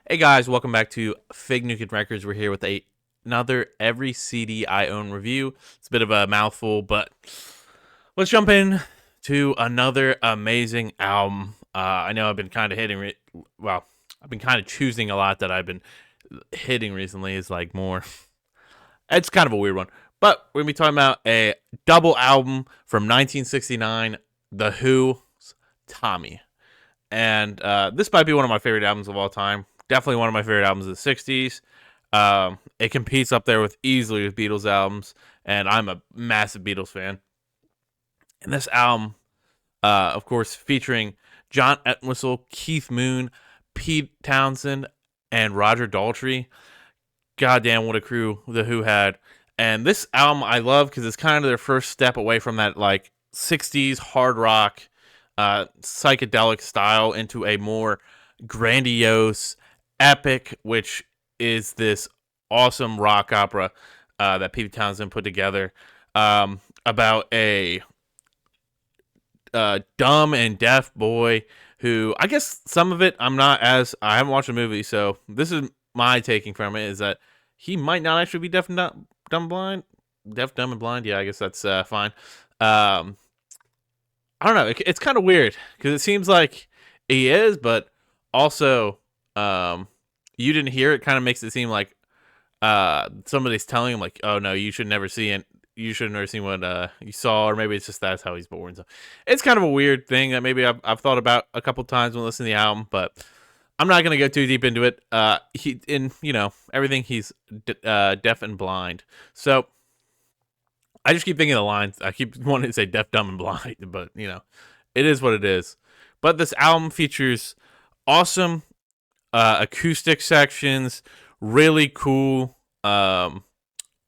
Hey guys, welcome back to Fig Nukin Records. We're here with another Every CD I Own review. It's a bit of a mouthful, but let's jump in to another amazing album. I know I've been kind of I've been kind of choosing a lot that I've been hitting recently is like more. It's kind of a weird one, but we're gonna be talking about a double album from 1969, The Who's Tommy. And this might be one of my favorite albums of all time. Definitely one of my favorite albums of the '60s. It competes up there with easily with Beatles albums, and I'm a massive Beatles fan. And this album, of course, featuring John Entwistle, Keith Moon, Pete Townsend, and Roger Daltrey. Goddamn, what a crew the Who had! And this album I love because it's kind of their first step away from that like '60s hard rock, psychedelic style into a more grandiose, epic, which is this awesome rock opera that Pete Townsend put together about a dumb and deaf boy who I guess some of it I haven't watched the movie, so this is my taking from it is that he might not actually be deaf and dumb blind, deaf, dumb, and blind. Yeah, I guess that's fine. I don't know. It's kind of weird because it seems like he is, but also you didn't hear it. Kind of makes it seem like somebody's telling him like, "Oh no, you should never see it. You should never see what you saw," or maybe it's just that's how he's born. So it's kind of a weird thing that maybe I've thought about a couple times when listening to the album, but I'm not gonna go too deep into it. He in everything he's deaf and blind, so I just keep thinking of the lines. I keep wanting to say deaf, dumb, and blind, but it is what it is. But this album features awesome acoustic sections, really cool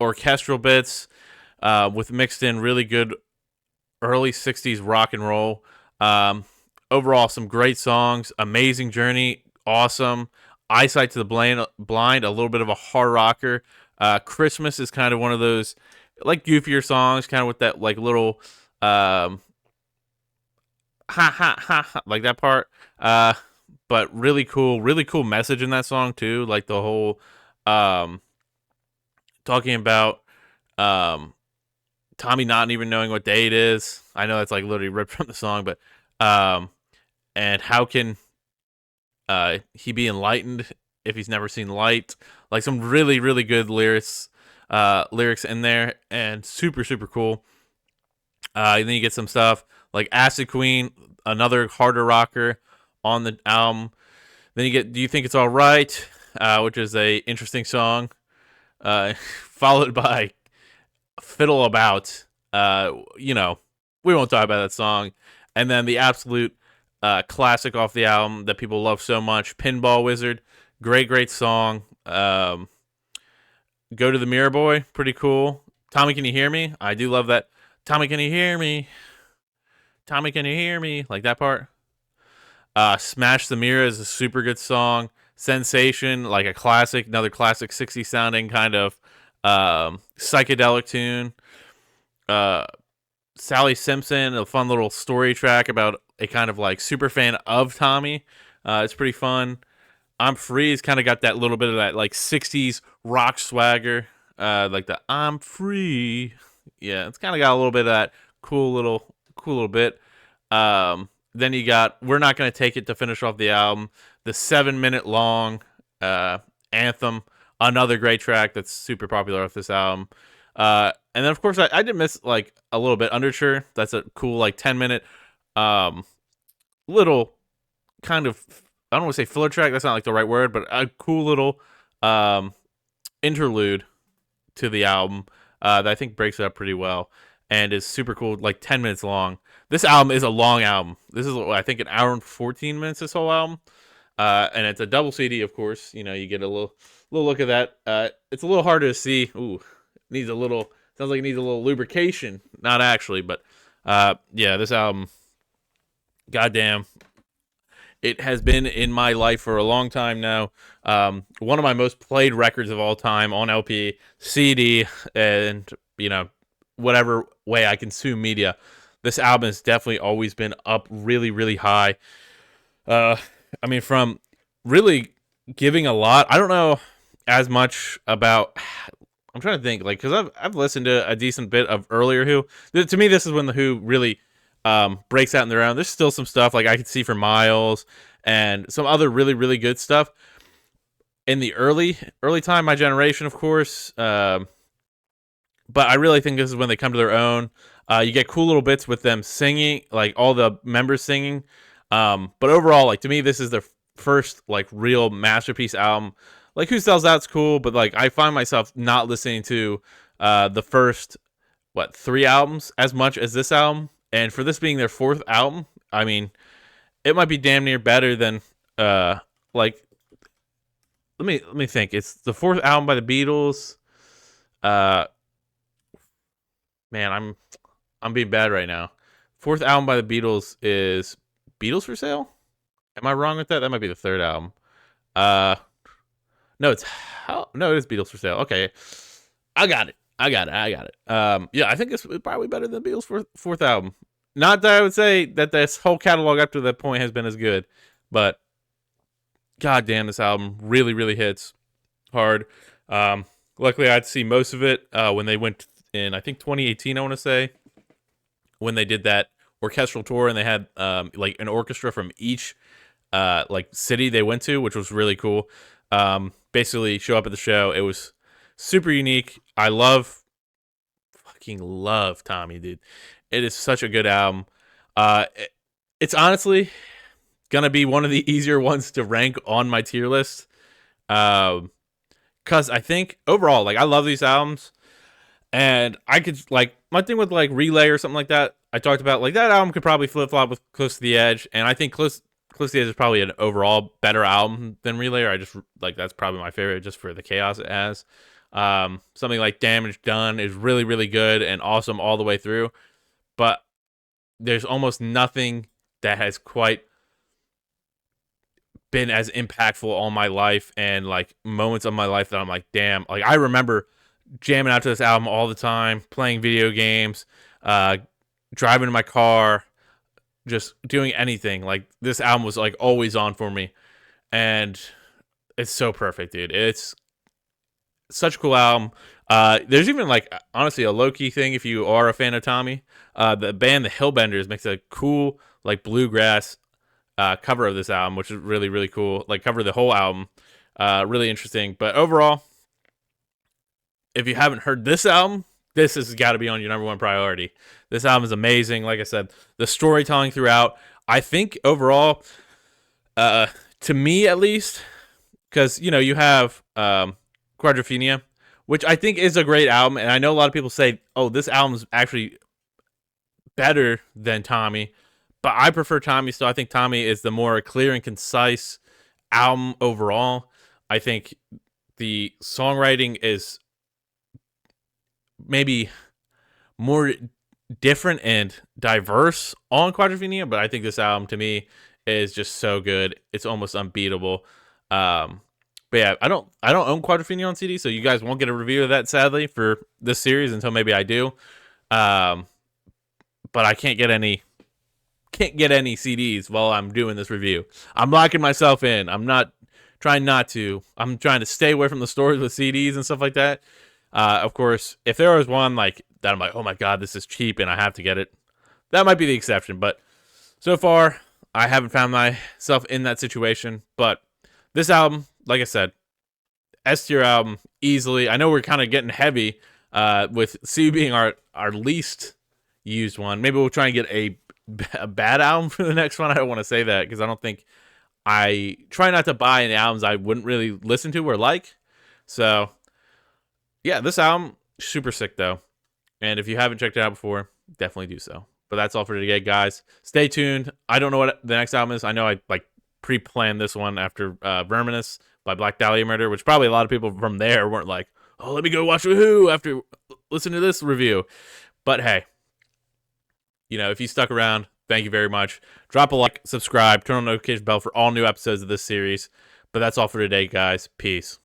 orchestral bits, with mixed in really good early '60s rock and roll. Overall, some great songs. Amazing Journey, awesome. Eyesight to the Blind, a little bit of a hard rocker. Christmas is kind of one of those like goofier songs, kind of with that like little ha ha ha, ha like that part. But really cool message in that song too. Like the whole um talking about um Tommy not even knowing what day it is. I know that's like literally ripped from the song, but um and how can he be enlightened if he's never seen light? Like some really good lyrics in there, and super cool. And then you get some stuff like Acid Queen, another harder rocker on the album. Then you get Do You Think It's All Right, which is a interesting song, followed by Fiddle About. We won't talk about that song. And then the absolute classic off the album that people love so much, Pinball Wizard. Great song. Go to the Mirror Boy, pretty cool. Tommy, Can You Hear Me? I do love that. Tommy, Can You Hear Me? Tommy, Can You Hear Me? Like that part. Smash the Mirror is a super good song. Sensation, like a classic, another classic 60s sounding kind of psychedelic tune. Uh, Sally Simpson, a fun little story track about a kind of like super fan of Tommy. It's pretty fun. I'm Free has kind of got that little bit of that like '60s rock swagger, like the I'm Free. Yeah, it's kind of got a little bit of that cool little bit. Then you got We're Not Gonna Take It to finish off the album, the 7 minute long anthem, another great track that's super popular off this album. And then of course I did miss like a little bit Underture. That's a cool like 10 minute um little kind of, I don't want to say filler track. That's not like the right word, but a cool little um, interlude to the album that I think breaks it up pretty well and is super cool. Like 10 minutes long. This album is a long album. This is I think an hour and 14 minutes. This whole album, and it's a double CD. Of course, you get a little look at that. It's a little harder to see. Ooh, needs a little. Sounds like it needs a little lubrication. Not actually, but yeah, this album. Goddamn, it has been in my life for a long time now. One of my most played records of all time on LP, CD, and whatever way I consume media. This album has definitely always been up really high. Uh, I mean, from really giving a lot. I don't know as much about. I'm trying to think, like, because I've listened to a decent bit of earlier Who. To me, this is when the Who really breaks out in their own. There's still some stuff like I could see for Miles and some other really really good stuff in the early time, my generation, of course. But I really think this is when they come to their own. You get cool little bits with them singing, like all the members singing. But overall, like to me, this is their first like real masterpiece album. Like Who Sells Out's cool, but like I find myself not listening to the first 3 albums as much as this album. And for this being their 4th album, I mean, it might be damn near better than like let me think. It's the 4th album by the Beatles. Uh, Man, I'm being bad right now. 4th album by the Beatles is Beatles for Sale? Am I wrong with that? That might be the 3rd album. Uh no, no, it is Beatles for Sale. Okay. I got it. Yeah, I think it's probably better than Beatles' 4th album. Not that I would say that this whole catalog up to that point has been as good, but god damn, this album really, really hits hard. Luckily, I had to see most of it when they went in, I think 2018, I want to say, when they did that orchestral tour and they had like an orchestra from each like city they went to, which was really cool. Basically show up at the show. It was super unique. I fucking love Tommy, dude. It is such a good album. It's honestly gonna be one of the easier ones to rank on my tier list. Cause I think overall, like I love these albums. And I could, like, my thing with, like, Relay or something like that, I talked about, like, that album could probably flip-flop with Close to the Edge, and I think Close to the Edge is probably an overall better album than Relay, or I just, like, that's probably my favorite just for the chaos it has. Something like Damage Done is really, really good and awesome all the way through, but there's almost nothing that has quite been as impactful on my life and, like, moments of my life that I'm like, damn, like, I remember jamming out to this album all the time, playing video games, driving in my car, just doing anything. Like this album was like always on for me, and it's so perfect, dude. It's such a cool album. There's even like honestly a low key thing if you are a fan of Tommy. The band The Hillbenders makes a cool like bluegrass cover of this album, which is really really cool. Like cover the whole album, really interesting. But overall, if you haven't heard this album, this has got to be on your number one priority. This album is amazing. Like I said, the storytelling throughout. I think overall, to me at least, because you know you have Quadrophenia, which I think is a great album, and I know a lot of people say, "Oh, this album's actually better than Tommy," but I prefer Tommy still. I think Tommy is the more clear and concise album overall. I think the songwriting is maybe more different and diverse on Quadrophenia, but I think this album to me is just so good. It's almost unbeatable. But yeah, I don't own Quadrophenia on CD, so you guys won't get a review of that sadly for this series until maybe I do. But I can't get any CDs while I'm doing this review. I'm locking myself in. I'm trying to stay away from the stores with CDs and stuff like that. Of course, if there was one like that, I'm like, oh my god, this is cheap and I have to get it. That might be the exception, but so far I haven't found myself in that situation. But this album, like I said, S tier album easily. I know we're kind of getting heavy with C being our least used one. Maybe we'll try and get a bad album for the next one. I don't want to say that because I try not to buy any albums I wouldn't really listen to or like. So yeah, this album, super sick though. And if you haven't checked it out before, definitely do so. But that's all for today, guys. Stay tuned. I don't know what the next album is. I know I like pre-planned this one after Verminous by Black Dahlia Murder, which probably a lot of people from there weren't like, oh, let me go watch Who after listening to this review. But hey, you know, if you stuck around, thank you very much. Drop a like, subscribe, turn on the notification bell for all new episodes of this series. But that's all for today, guys. Peace.